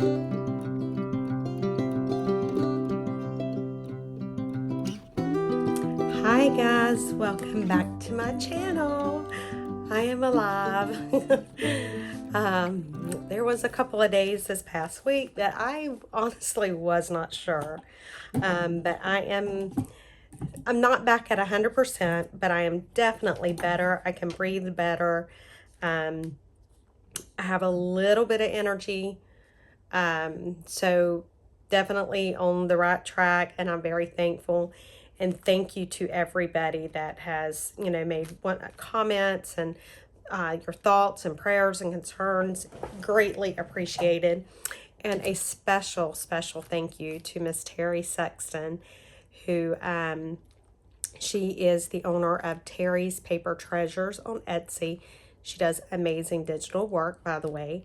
Hi guys, welcome back to my channel. I am alive. There was a couple of days this past week that I honestly was not sure, but I'm not back at 100%, but I am definitely better. I can breathe better. I have a little bit of energy, so definitely on the right track, and I'm very thankful. And thank you to everybody that has, made comments and your thoughts and prayers and concerns. Greatly appreciated. And a special, special thank you to Miss Terry Sexton, who she is the owner of Terry's Paper Treasures on Etsy. She does amazing digital work, by the way.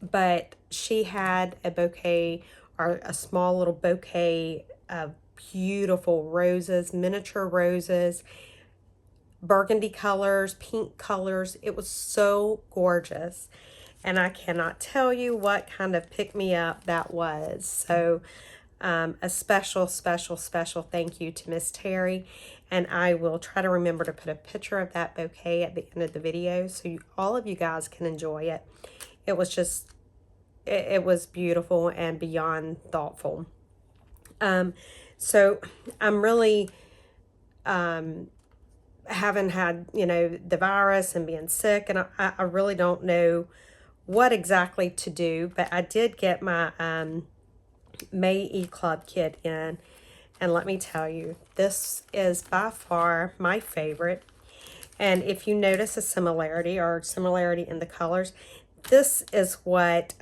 But she had a bouquet, or a small little bouquet of beautiful roses, miniature roses, burgundy colors, pink colors. It was so gorgeous. And I cannot tell you what kind of pick-me-up that was. So a special, special, special thank you to Miss Terry. And I will try to remember to put a picture of that bouquet at the end of the video so all of you guys can enjoy it. It was just, it was beautiful and beyond thoughtful. So I'm really, haven't had, the virus and being sick, and I really don't know what exactly to do, but I did get my May E-Club kit in, and let me tell you, this is by far my favorite. And if you notice a similarity in the colors, this is what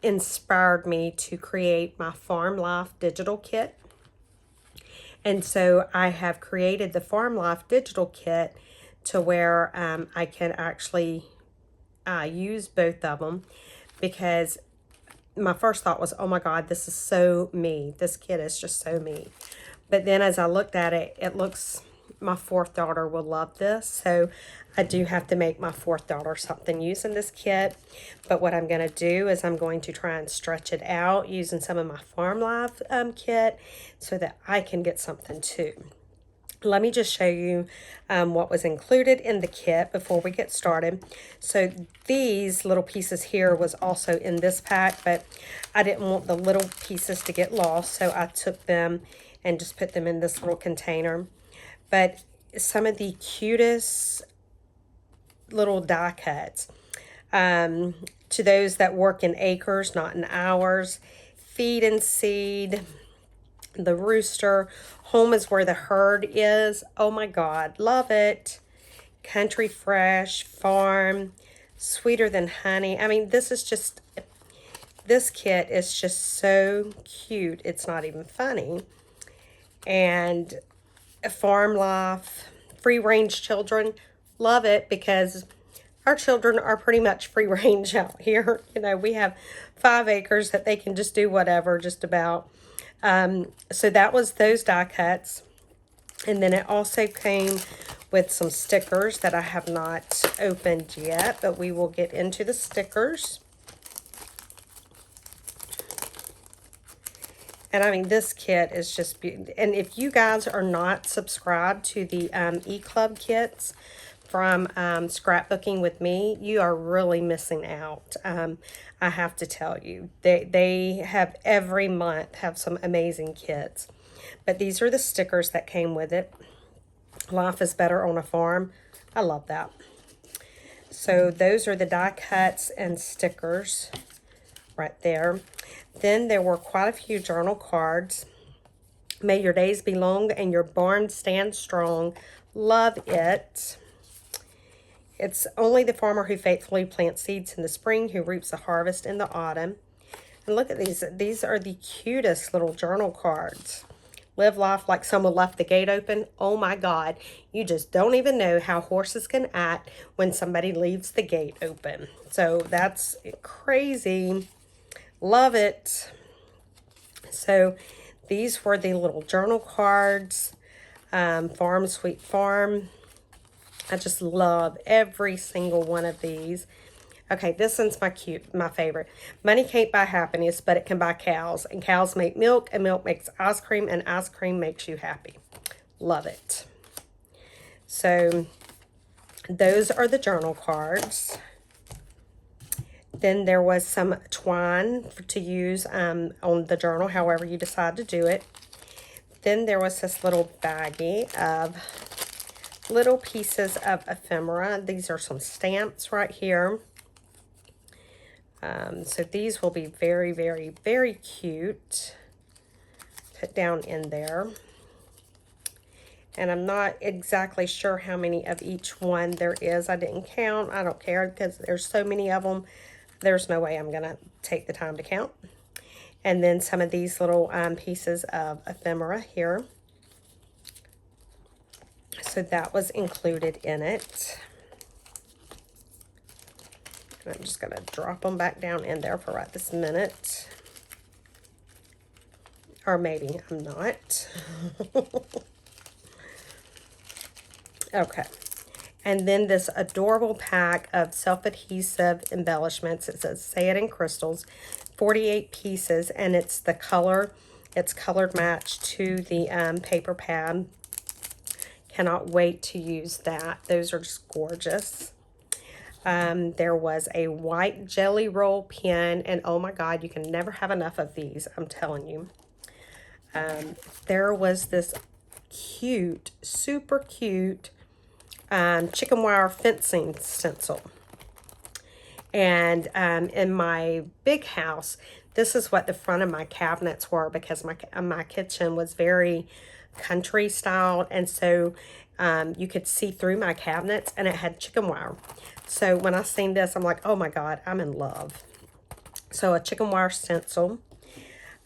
inspired me to create my Farm Life digital kit. And so I have created the Farm Life digital kit to where I can actually use both of them, because my first thought was, oh my God, this is so me. This kit is just so me. But then as I looked at it, it looks, my fourth daughter will love this. So I do have to make my fourth daughter something using this kit. But what I'm going to do is I'm going to try and stretch it out using some of my Farm Life kit so that I can get something too. Let me just show you what was included in the kit before we get started. So these little pieces here was also in this pack, but I didn't want the little pieces to get lost, so I took them and just put them in this little container. But some of the cutest little die cuts, to those that work in acres, not in hours, feed and seed, the rooster, home is where the herd is. Oh my God, love it. Country fresh, farm, sweeter than honey. I mean, this kit is just so cute. It's not even funny. And Farm Life, free range children, love it, because our children are pretty much free range out here. We have 5 acres that they can just do whatever, just about. So that was those die cuts. And then it also came with some stickers that I have not opened yet, but we will get into the stickers. And I mean, this kit is just beautiful. And if you guys are not subscribed to the E-Club kits from Scrapbooking with Me, you are really missing out. I have to tell you, they have every month have some amazing kits. But these are the stickers that came with it. Life is better on a farm. I love that. So those are the die cuts and stickers right there. Then there were quite a few journal cards. May your days be long and your barn stand strong. Love it. It's only the farmer who faithfully plants seeds in the spring who reaps a harvest in the autumn. And look at these. These are the cutest little journal cards. Live life like someone left the gate open. Oh my God. You just don't even know how horses can act when somebody leaves the gate open. So that's crazy. Love it. So these were the little journal cards. Farm Sweet Farm. I just love every single one of these. Okay, this one's my favorite. Money can't buy happiness, but it can buy cows. And cows make milk, and milk makes ice cream, and ice cream makes you happy. Love it. So those are the journal cards. Then there was some twine to use on the journal, however you decide to do it. Then there was this little baggie of little pieces of ephemera. These are some stamps right here. So these will be very, very, very cute. Put down in there. And I'm not exactly sure how many of each one there is. I didn't count. I don't care because there's so many of them. There's no way I'm going to take the time to count. And then some of these little pieces of ephemera here. So that was included in it. And I'm just going to drop them back down in there for right this minute. Or maybe I'm not. Okay. And then this adorable pack of self-adhesive embellishments. It says Say It in Crystals, 48 pieces, and it's the color. It's colored match to the paper pad. Cannot wait to use that. Those are just gorgeous. There was a white jelly roll pen, and oh my God, you can never have enough of these, I'm telling you. There was this cute, super cute chicken wire fencing stencil. And in my big house, this is what the front of my cabinets were, because my kitchen was very country styled, and so you could see through my cabinets, and it had chicken wire. So when I seen this, I'm like, oh my God, I'm in love. So a chicken wire stencil.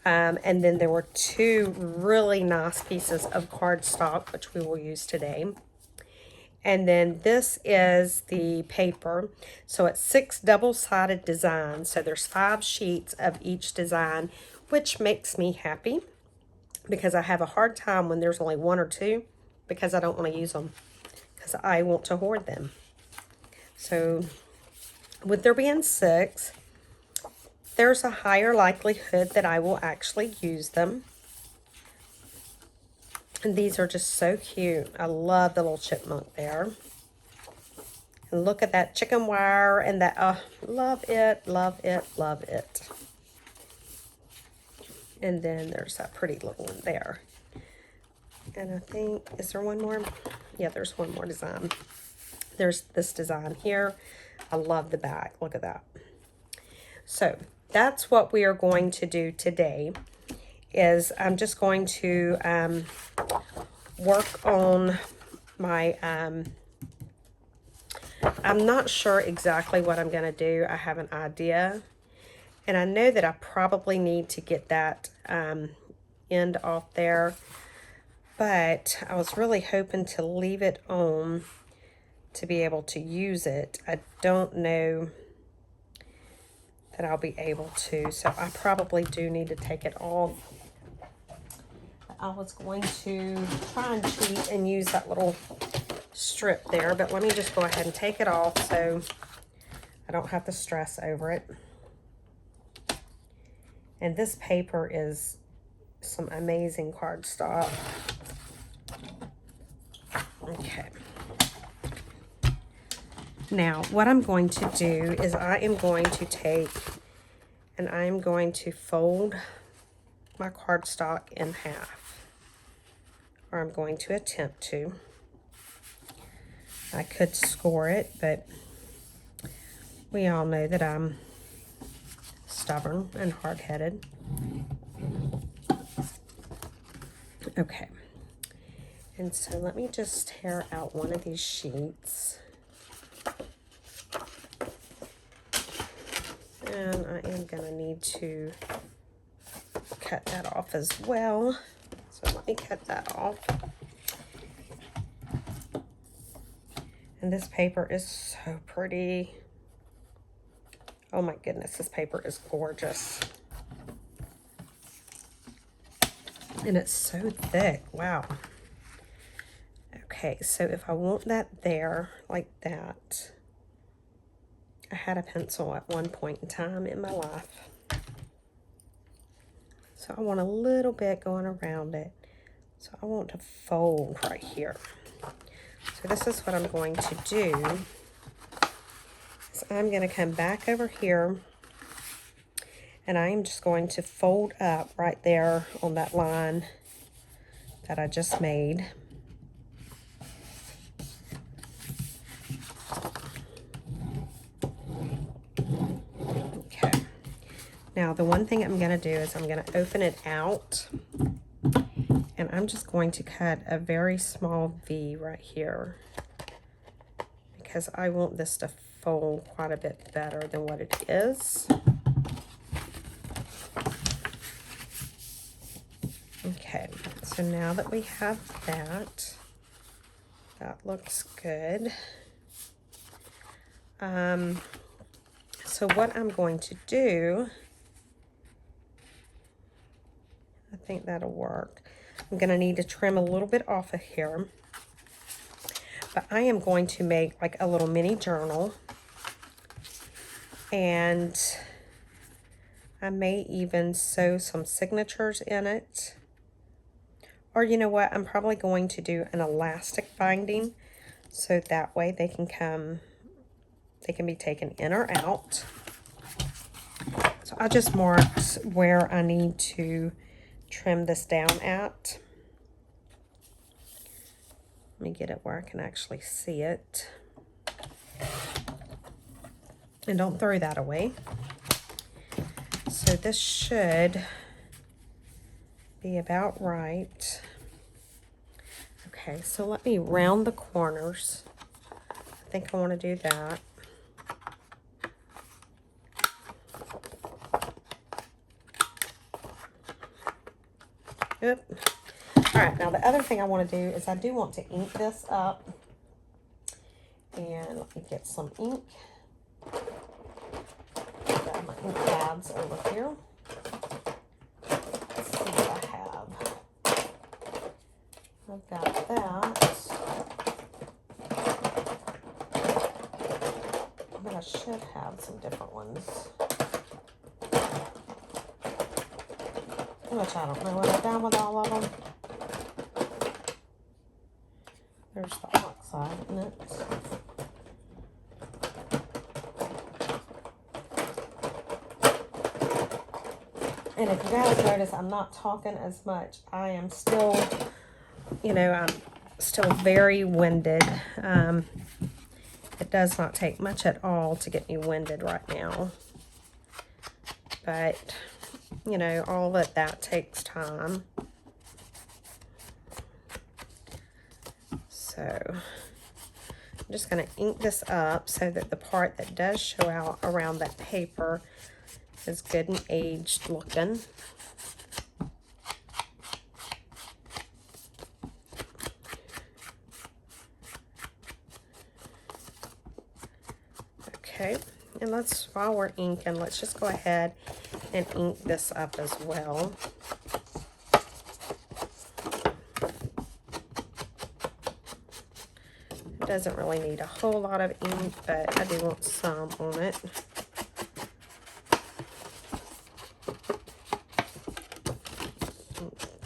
And then there were two really nice pieces of cardstock, which we will use today. And then this is the paper. So it's 6 double-sided designs. So there's 5 sheets of each design, which makes me happy because I have a hard time when there's only 1 or 2 because I don't want to use them because I want to hoard them. So with there being 6, there's a higher likelihood that I will actually use them. And these are just so cute. I love the little chipmunk there. And look at that chicken wire and that, love it, love it, love it. And then there's that pretty little one there. And I think, is there one more? Yeah, there's one more design. There's this design here. I love the back. Look at that. So that's what we are going to do today. Is I'm just going to work on my, I'm not sure exactly what I'm going to do. I have an idea. And I know that I probably need to get that end off there. But I was really hoping to leave it on to be able to use it. I don't know that I'll be able to. So I probably do need to take it off. I was going to try and cheat and use that little strip there, but let me just go ahead and take it off so I don't have to stress over it. And this paper is some amazing cardstock. Okay. Now, what I'm going to do is I am going to take and I am going to fold my cardstock in half. Or I'm going to attempt to. I could score it, but we all know that I'm stubborn and hard-headed. Okay. And so let me just tear out one of these sheets. And I am going to need to cut that off as well. So let me cut that off. And this paper is so pretty. Oh my goodness, this paper is gorgeous. And it's so thick, wow. Okay, so if I want that there, like that, I had a pencil at one point in time in my life. So I want a little bit going around it. So I want to fold right here. So this is what I'm going to do. So I'm going to come back over here, and I'm just going to fold up right there on that line that I just made. Okay. Now the one thing I'm going to do is I'm going to open it out, and I'm just going to cut a very small V right here because I want this to fold quite a bit better than what it is. Okay, so now that we have that, that looks good. So what I'm going to do, I think that'll work. I'm going to need to trim a little bit off of here, but I am going to make like a little mini journal, and I may even sew some signatures in it. Or you know what, I'm probably going to do an elastic binding so that way they can be taken in or out. So I just marked where I need to trim this down at. Let me get it where I can actually see it. And don't throw that away. So this should be about right. Okay, so let me round the corners. I think I want to do that. Yep. All right, now the other thing I want to do is I do want to ink this up. And let me get some ink. Got my ink pads over here. Let's see what I have. I've got that. But I should have some different ones. Which I don't know what I've done with all of them. There's the oxide in it. And if you guys notice, I'm not talking as much. I am still, I'm still very winded. It does not take much at all to get me winded right now. But, all of that takes time. So, I'm just going to ink this up so that the part that does show out around that paper is good and aged looking. Okay, and while we're inking, let's just go ahead and ink this up as well. It doesn't really need a whole lot of ink, but I do want some on it.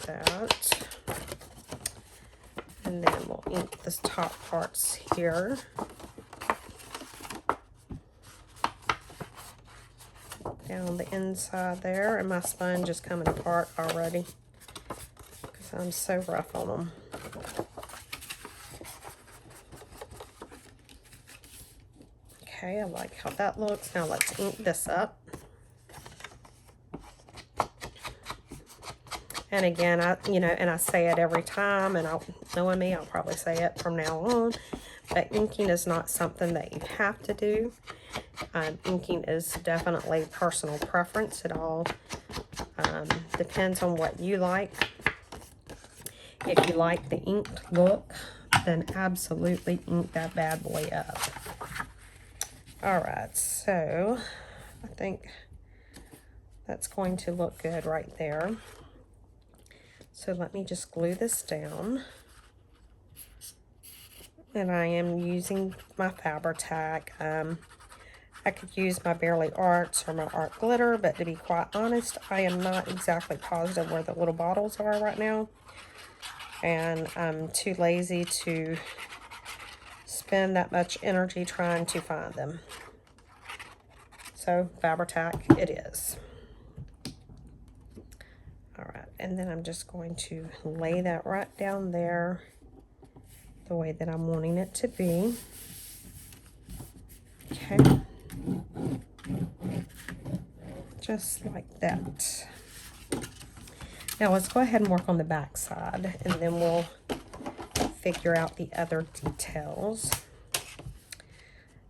That, and then we'll ink the top parts here. Down the inside there, and my sponge is coming apart already because I'm so rough on them. Okay, I like how that looks. Now let's ink this up. And again, and I say it every time, and knowing me, I'll probably say it from now on, but inking is not something that you have to do. Inking is definitely personal preference. It all depends on what you like. If you like the inked look, then absolutely ink that bad boy up. All right, so I think that's going to look good right there. So let me just glue this down. And I am using my Faber-Tac. I could use my Barely Arts or my Art Glitter, but to be quite honest, I am not exactly positive where the little bottles are right now. And I'm too lazy to spend that much energy trying to find them. So, Fabri-Tac it is. Alright, and then I'm just going to lay that right down there the way that I'm wanting it to be. Okay. Just like that. Now let's go ahead and work on the back side, and then we'll figure out the other details.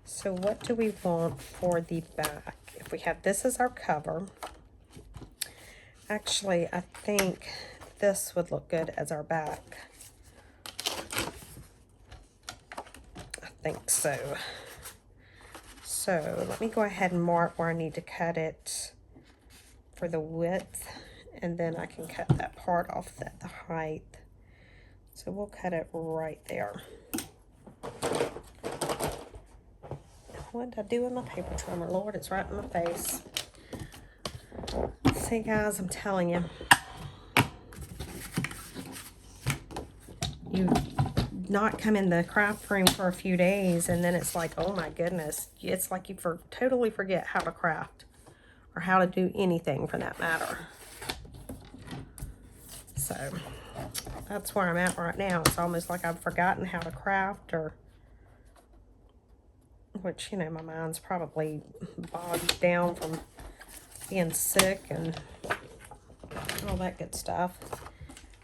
So what do we want for the back? If we have this as our cover, actually I think this would look good as our back. I think so. So let me go ahead and mark where I need to cut it for the width, and then I can cut that part off at the height. So we'll cut it right there. What did I do with my paper trimmer? Lord, it's right in my face. See, guys, I'm telling you. You not come in the craft room for a few days, and then it's like, oh my goodness. It's like you totally forget how to craft. Or how to do anything for that matter. So, that's where I'm at right now. It's almost like I've forgotten how to craft, or... which, you know, my mind's probably bogged down from being sick and all that good stuff.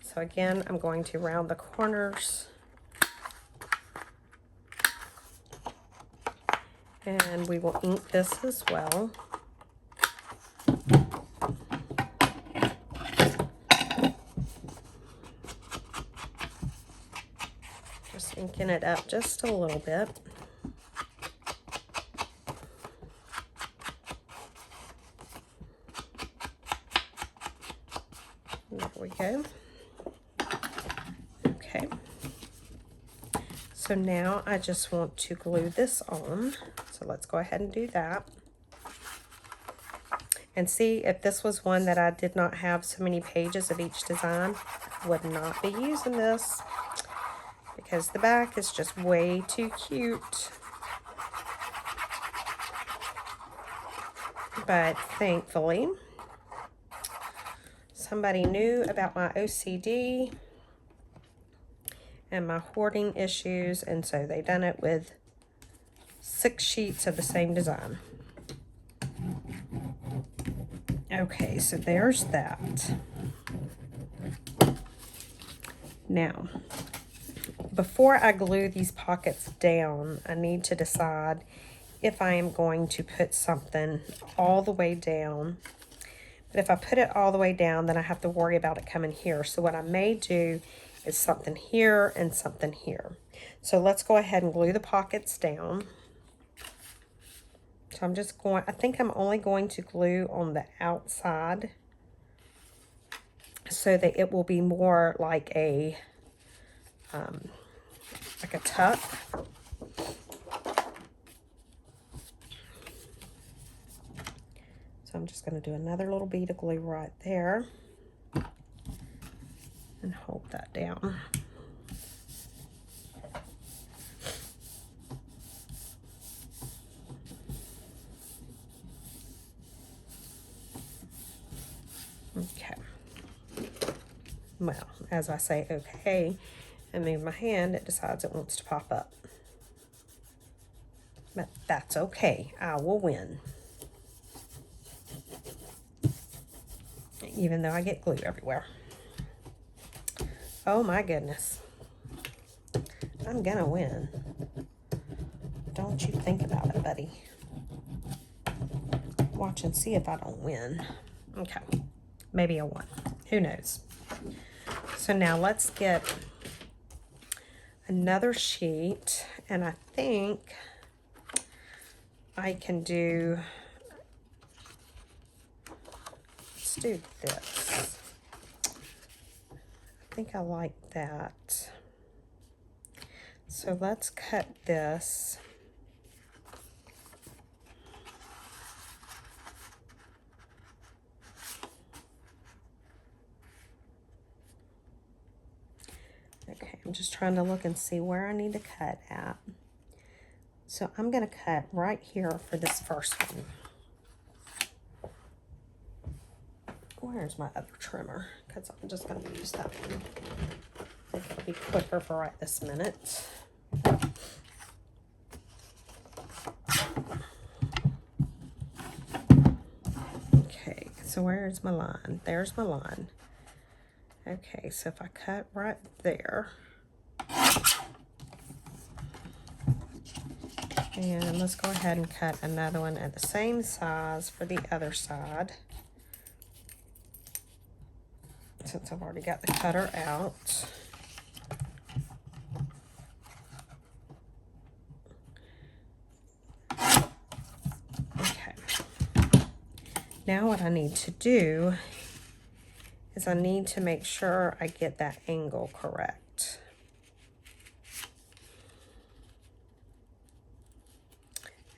So again, I'm going to round the corners. And we will ink this as well. Just inking it up just a little bit. There we go. Okay. So now I just want to glue this on. So let's go ahead and do that. And see, if this was one that I did not have so many pages of each design, I would not be using this, because the back is just way too cute. But thankfully, somebody knew about my OCD and my hoarding issues, and so they done it with 6 sheets of the same design. Okay, so there's that. Now, before I glue these pockets down, I need to decide if I am going to put something all the way down. But if I put it all the way down, then I have to worry about it coming here. So what I may do is something here and something here. So let's go ahead and glue the pockets down. So I'm just going, I think I'm only going to glue on the outside so that it will be more like a tuck. So I'm just going to do another little bead of glue right there and hold that down. Okay. Well, as I say okay and move my hand, it decides it wants to pop up. But that's okay. I will win. Even though I get glue everywhere. Oh my goodness. I'm gonna win. Don't you think about it, buddy. Watch and see if I don't win. Okay. Maybe I won. Who knows? So now let's get another sheet, and I think I can do, let's do this. I think I like that. So let's cut this. I'm just trying to look and see where I need to cut at. So I'm going to cut right here for this first one. Where's my other trimmer? Because I'm just going to use that one. I think it'll be quicker for right this minute. Okay, so where's my line? There's my line. Okay, so if I cut right there, and let's go ahead and cut another one at the same size for the other side, since I've already got the cutter out. Okay. Now what I need to do is I need to make sure I get that angle correct.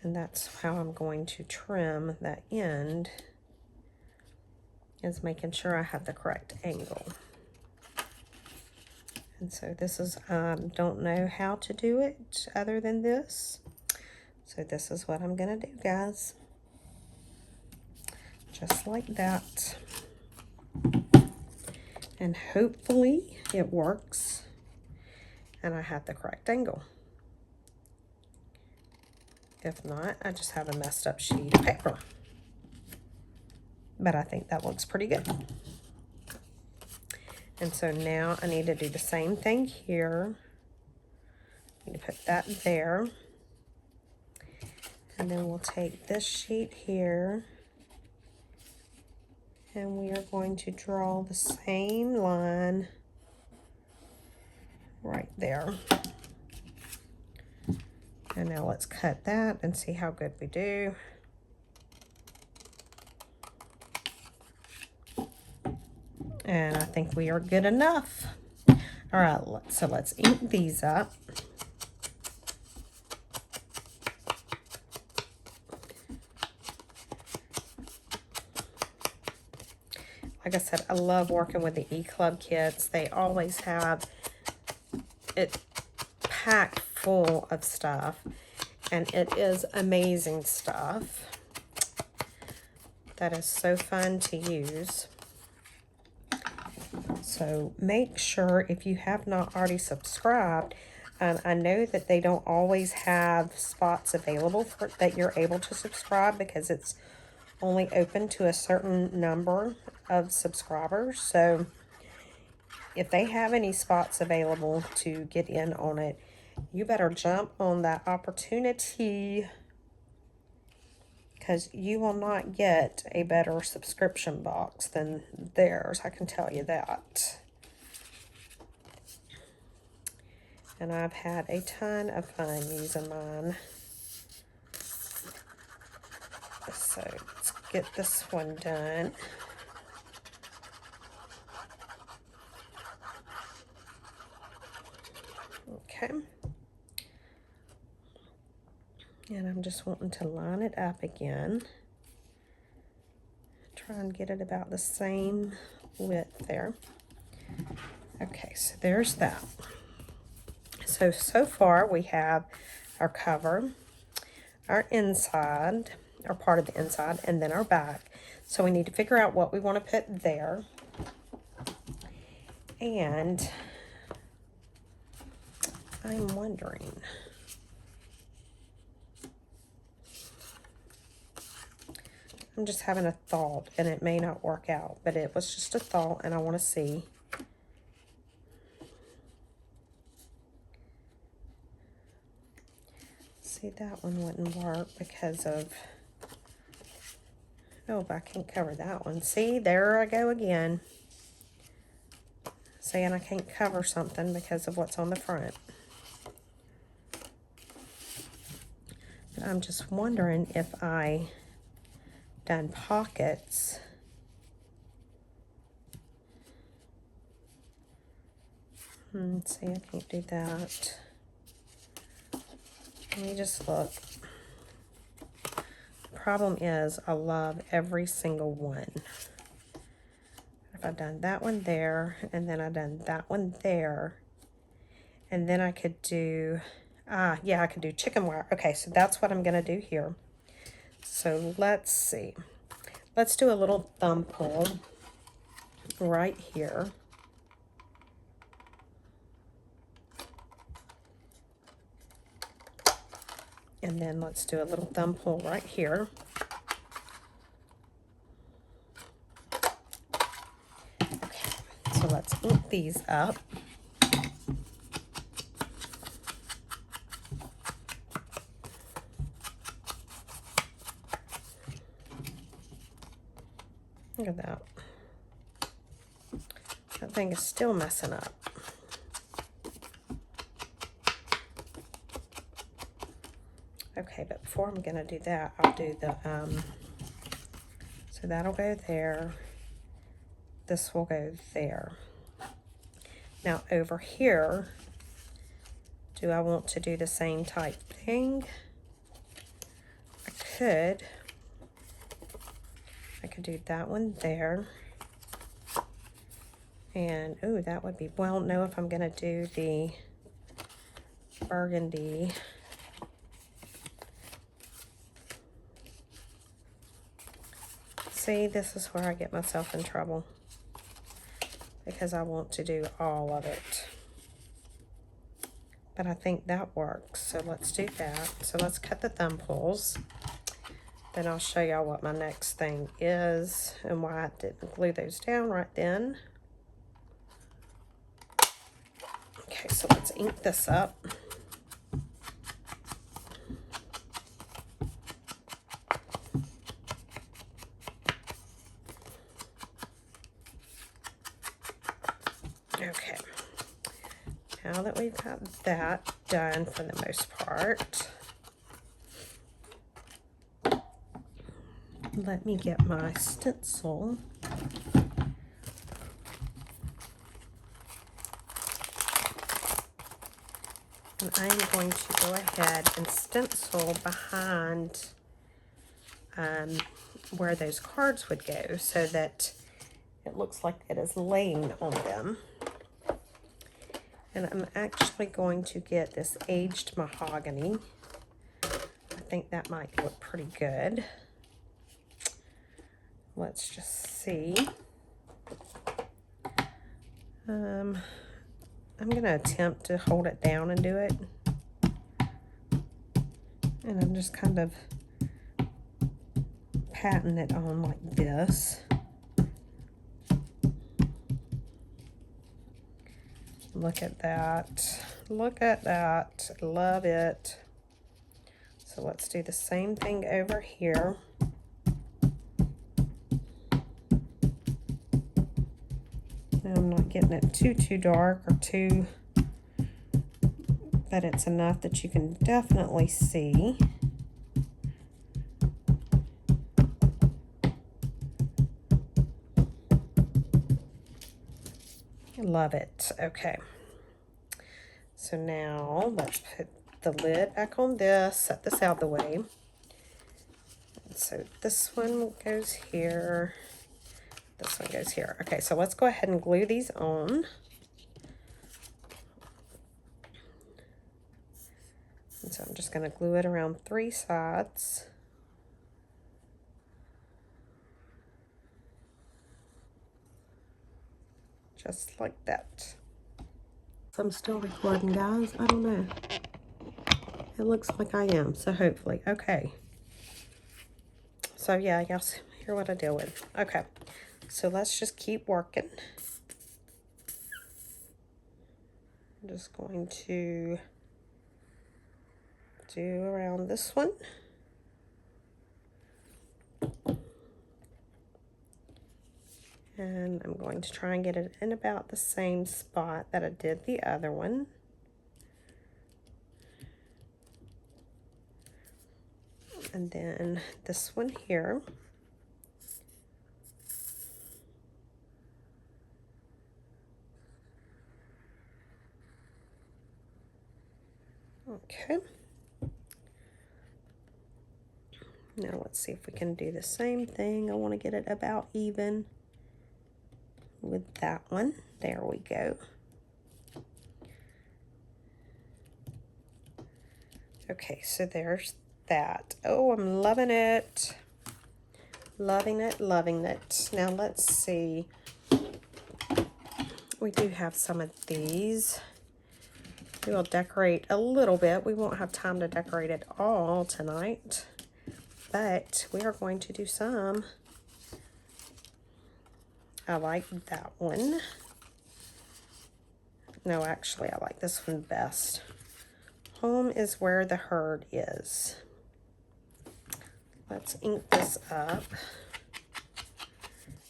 And that's how I'm going to trim that end, is making sure I have the correct angle. And so this is, I don't know how to do it other than this. So this is what I'm gonna do, guys. Just like that. And hopefully it works and I have the correct angle. If not, I just have a messed up sheet of paper. But I think that looks pretty good. And so now I need to do the same thing here. I need to put that there. And then we'll take this sheet here. And we are going to draw the same line right there. And now let's cut that and see how good we do. And I think we are good enough. All right, so let's ink these up. Like I said, I love working with the E-Club kits. They always have it packed full of stuff, and it is amazing stuff that is so fun to use. So make sure, if you have not already subscribed, I know that they don't always have spots available for that you're able to subscribe, because it's only open to a certain number of subscribers. So if they have any spots available to get in on it, you better jump on that opportunity, because you will not get a better subscription box than theirs, I can tell you that. And I've had a ton of fun using mine. So let's get this one done. Okay. And I'm just wanting to line it up again. Try and get it about the same width there. Okay, so there's that. So far we have our cover, our inside, or part of the inside, and then our back. So we need to figure out what we want to put there. And I'm wondering, I'm just having a thought, and it may not work out, but it was just a thought, and I want to see. See, that one wouldn't work because of, oh, I can't cover that one. See, there I go again, saying I can't cover something because of what's on the front. But I'm just wondering if I done pockets. See, I can't do that. Let me just look. The problem is I love every single one. If I've done that one there, and then I've done that one there, And then I could do, yeah, I could do chicken wire. Okay, so that's what I'm going to do here. So let's see. Let's do a little thumb pull right here. And then let's do a little thumb pull right here. Okay, so let's ink these up. Look at that. That thing is still messing up. Okay, but before I'm gonna do that, I'll do the, so that'll go there. This will go there. Now over here, do I want to do the same type thing? I could do that one there. And, oh, that would be, well, no, if I'm gonna do the burgundy. See, this is where I get myself in trouble, because I want to do all of it. But I think that works, so let's do that. So let's cut the thumb pulls. Then I'll show y'all what my next thing is and why I didn't glue those down right then. Okay, so let's ink this up. Okay, now that we've got that done for the most part, let me get my stencil. And I'm going to go ahead and stencil behind where those cards would go, so that it looks like it is laying on them. And I'm actually going to get this aged mahogany. I think that might look pretty good. Let's just see. I'm going to attempt to hold it down and do it. And I'm just kind of patting it on like this. Look at that. Look at that. Love it. So let's do the same thing over here. Now I'm not getting it too dark or too, but it's enough that you can definitely see. Love it. Okay. So now let's put the lid back on this, set this out of the way. And so this one goes here. This one goes here. Okay, so let's go ahead and glue these on. And so I'm just going to glue it around 3 sides. Just like that. So I'm still recording, guys. I don't know. It looks like I am, so hopefully. Okay. So yeah, y'all hear what I deal with. Okay. So let's just keep working. I'm just going to do around this one. And I'm going to try and get it in about the same spot that I did the other one. And then this one here. Okay. Now let's see if we can do the same thing. I want to get it about even with that one. There we go. Okay, so there's that. Oh, I'm loving it. Loving it, loving it. Now let's see. We do have some of these. We will decorate a little bit. We won't have time to decorate it all tonight, but we are going to do some. I like that one. No, actually, I like this one best. Home is where the herd is. Let's ink this up.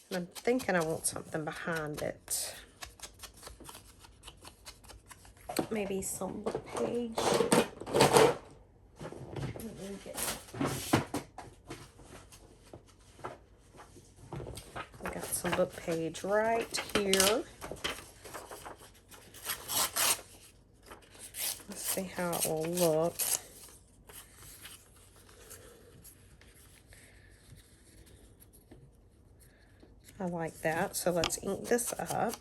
And I'm thinking I want something behind it. Maybe some book page. I got some book page right here. Let's see how it will look. I like that, so let's ink this up.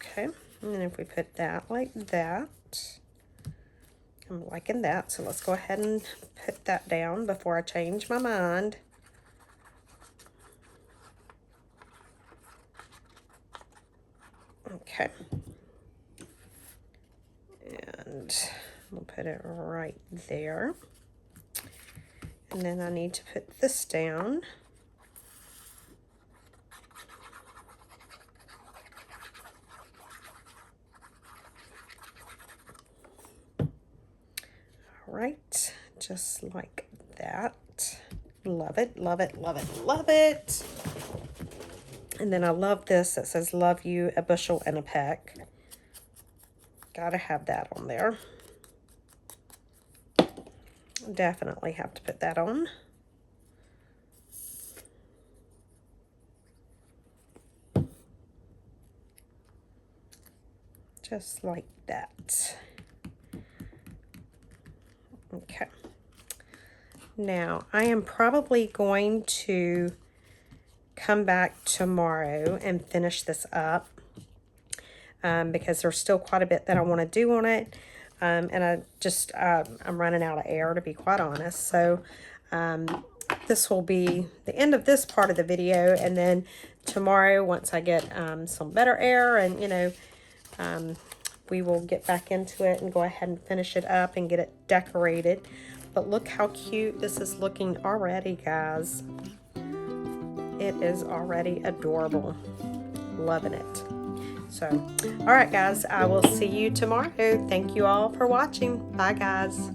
Okay, and then if we put that like that, I'm liking that, so let's go ahead and put that down before I change my mind. Okay. And we'll put it right there. And then I need to put this down. All right, just like that. Love it, love it, love it, love it. And then I love this that says, love you, a bushel and a peck. Gotta have that on there. Definitely have to put that on. Just like that. Okay. Now, I am probably going to come back tomorrow and finish this up. Because there's still quite a bit that I want to do on it. And I'm running out of air, to be quite honest. So this will be the end of this part of the video. And then tomorrow, once I get some better air and, you know, we will get back into it and go ahead and finish it up and get it decorated. But look how cute this is looking already, guys. It is already adorable. Loving it. So, all right, guys, I will see you tomorrow. Thank you all for watching. Bye, guys.